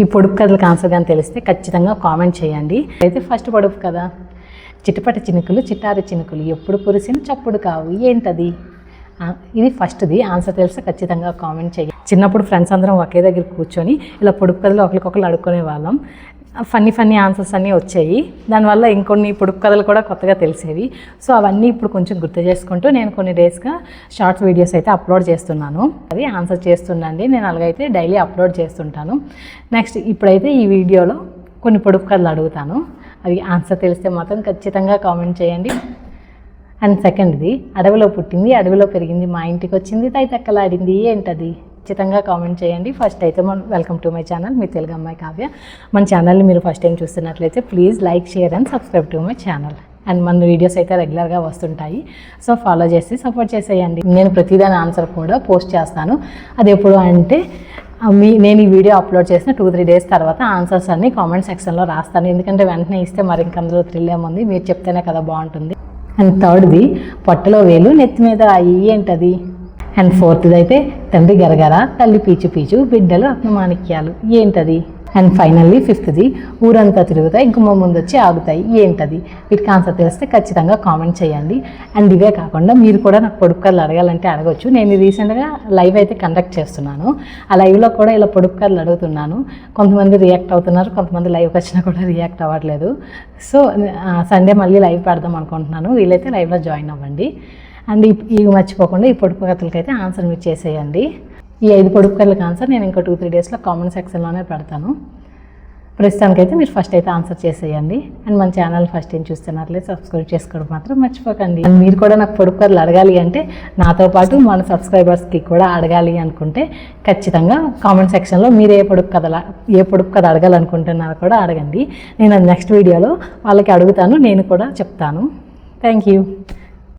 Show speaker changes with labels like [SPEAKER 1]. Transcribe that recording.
[SPEAKER 1] ఈ పొడుపు కథలకు ఆన్సర్ కానీ తెలిస్తే ఖచ్చితంగా కామెంట్ చేయండి. అయితే ఫస్ట్ పొడుపు కదా, చిటపట చినుకులు చిట్టారి చినుకులు ఎప్పుడు కురిసిన చప్పుడు కావు, ఏంటది? ఇది ఫస్ట్ది. ఆన్సర్ తెలిస్తే ఖచ్చితంగా కామెంట్ చేయండి. చిన్నప్పుడు ఫ్రెండ్స్ అందరం ఒకే దగ్గర కూర్చొని ఇలా పొడుపు కథలు ఒకరికొకరు అడుక్కునే వాళ్ళం. ఫన్నీ ఆన్సర్స్ అన్నీ వచ్చాయి. దానివల్ల ఇంకొన్ని పొడుపు కథలు కూడా కొత్తగా తెలిసేవి. సో అవన్నీ ఇప్పుడు కొంచెం గుర్తు చేసుకుంటూ నేను కొన్ని డేస్గా షార్ట్స్ వీడియోస్ అయితే అప్లోడ్ చేస్తున్నాను. అది ఆన్సర్ చేస్తుండండి. నేను అలాగైతే డైలీ అప్లోడ్ చేస్తుంటాను. నెక్స్ట్ ఇప్పుడైతే ఈ వీడియోలో కొన్ని పొడుపు కథలు అడుగుతాను. అవి ఆన్సర్ తెలిస్తే మాత్రం ఖచ్చితంగా కామెంట్ చేయండి. అండ్ సెకండ్ది, అడవిలో పుట్టింది అడవిలో పెరిగింది మా ఇంటికి వచ్చింది తైతక్కలాడింది, ఏంటది? ఖచ్చితంగా కామెంట్ చేయండి. ఫస్ట్ అయితే వెల్కమ్ టు మై ఛానల్, మీ తెలుగు అమ్మాయి కావ్య. మన ఛానల్ని మీరు ఫస్ట్ టైం చూస్తున్నట్లయితే please like, share and subscribe to my channel. And మన వీడియోస్ అయితే రెగ్యులర్గా వస్తుంటాయి. సో ఫాలో చేసి సపోర్ట్ చేసేయండి. నేను ప్రతిదాని ఆన్సర్ కూడా పోస్ట్ చేస్తాను. అది ఎప్పుడు అంటే నేను ఈ వీడియో అప్లోడ్ చేసిన 2-3 డేస్ తర్వాత ఆన్సర్స్ అన్ని కామెంట్ సెక్షన్లో రాస్తాను. ఎందుకంటే వెంటనే ఇస్తే మరి ఇంకందులో థ్రిల్ ఏముంది, మీరు చెప్తేనే కదా బాగుంటుంది. అండ్ థర్డ్ది, పొట్టలో వేలు నెత్తి మీద అయ్యి, ఏంటది? అండ్ ఫోర్త్ది అయితే తండ్రి గరగర తల్లి పీచు పీచు బిడ్డలు రత్నమాణిక్యాలు, ఏంటది? అండ్ ఫైనల్లీ ఫిఫ్త్ది, ఊరంతా తిరుగుతాయి గుమ్మ ముందు వచ్చి ఆగుతాయి, ఏంటది? వీటికి ఆన్సర్ తెలిస్తే ఖచ్చితంగా కామెంట్ చేయండి. అండ్ ఇవే కాకుండా మీరు కూడా నాకు పొడుపు కథలు అడగాలంటే అడగచ్చు. నేను రీసెంట్గా లైవ్ అయితే కండక్ట్ చేస్తున్నాను. ఆ లైవ్లో కూడా ఇలా పొడుపు కథలు అడుగుతున్నాను. కొంతమంది రియాక్ట్ అవుతున్నారు, కొంతమంది లైవ్కి వచ్చినా కూడా రియాక్ట్ అవ్వట్లేదు. సో సండే మళ్ళీ లైవ్ పెడదాం అనుకుంటున్నాను. వీలైతే లైవ్లో జాయిన్ అవ్వండి. అండ్ ఇవి మర్చిపోకుండా ఈ పొడుపు కథలకైతే ఆన్సర్ మీరు చేసేయండి. ఈ 5 పొడుపు కథలకు ఆన్సర్ నేను ఇంకో 2-3 డేస్లో కామెంట్ సెక్షన్లోనే పెడతాను. ప్రస్తుతానికైతే మీరు ఫస్ట్ అయితే ఆన్సర్ చేసేయండి. అండ్ మన ఛానల్ ఫస్ట్ టైం చూస్తున్నట్లయితే సబ్స్క్రైబ్ చేసుకోవడం మాత్రం మర్చిపోకండి. అండ్ మీరు కూడా నాకు పొడుపు కథలు అడగాలి అంటే, నాతో పాటు మన సబ్స్క్రైబర్స్కి కూడా అడగాలి అనుకుంటే ఖచ్చితంగా కామెంట్ సెక్షన్లో మీరు ఏ పొడుపు కథ అడగాలనుకుంటున్నారో కూడా అడగండి. నేను నెక్స్ట్ వీడియోలో వాళ్ళకి అడుగుతాను, నేను కూడా చెప్తాను. Thank you.